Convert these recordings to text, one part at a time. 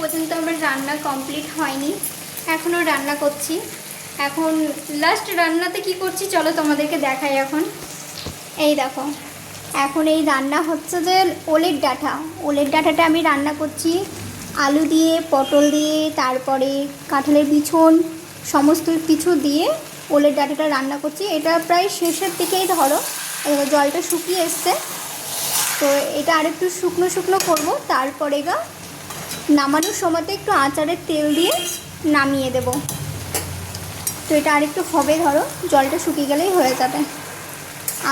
পর্যন্ত আমার রান্না কমপ্লিট হয়নি, এখনও রান্না করছি। এখন লাস্ট রান্নাতে কি করছি চলো তোমাদেরকে দেখাই। এখন এই দেখো, এখন এই রান্না হচ্ছে যে ওলের ডাঁটাটা আমি রান্না করছি আলু দিয়ে, পটল দিয়ে, তারপরে কাঁঠালের বিছন সমস্ত কিছু দিয়ে ওলের ডাঁটাটা রান্না করছি। এটা প্রায় শেষের দিকেই ধরো, জলটা শুকিয়ে এসছে, তো এটা আরেকটু শুকনো শুকনো করবো। তারপরে নামানোর সময়তে একটু আচারের তেল দিয়ে নামিয়ে দেব। তো এটা আরেকটু হবে, ধরো জলটা শুকিয়ে গেলেই হয়ে যাবে।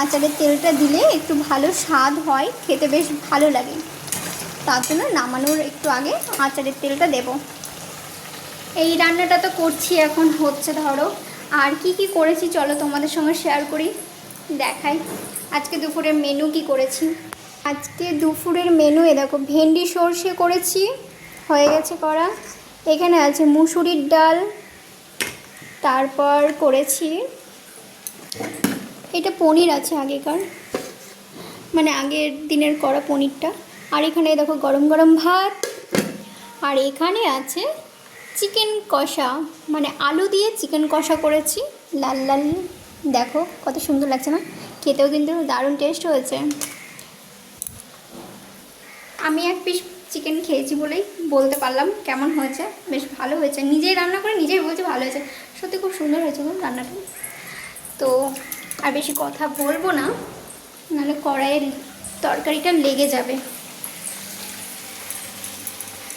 আচারের তেলটা দিলে একটু ভালো স্বাদ হয়, খেতে বেশ ভালো লাগে, তার জন্য নামানোর একটু আগে আচারের তেলটা দেব। এই রান্নাটা তো করছি, এখন হচ্ছে ধরো। আর কি কি করেছি চলো তোমাদের সঙ্গে শেয়ার করি, দেখাই। আজকে দুপুরের মেনু কি করেছি। আজকে দুপুরের মেনু এ দেখো, ভেন্ডি সর্ষে করেছি, হয়ে গেছে করা। এখানে আছে মুসুরির ডাল, তারপর করেছি এটা পনির আছে আগেকার, মানে আগের দিনের করা পনিরটা। আর এখানে দেখো গরম গরম ভাত। আর এখানে আছে চিকেন কষা, মানে আলু দিয়ে চিকেন কষা করেছি, লাল লাল, দেখো কত সুন্দর লাগছে না, খেতেও কিন্তু দারুণ টেস্ট হয়েছে। আমি এক পিস চিকেন খেয়েছি বলেই বলতে পারলাম কেমন হয়েছে, বেশ ভালো হয়েছে। নিজেই রান্না করে নিজেই বলছি ভালো হয়েছে, সত্যি খুব সুন্দর হয়েছে গো রান্নাটা। তো আর বেশি কথা বলবো না, নাহলে কড়াইয়ের তরকারিটা লেগে যাবে।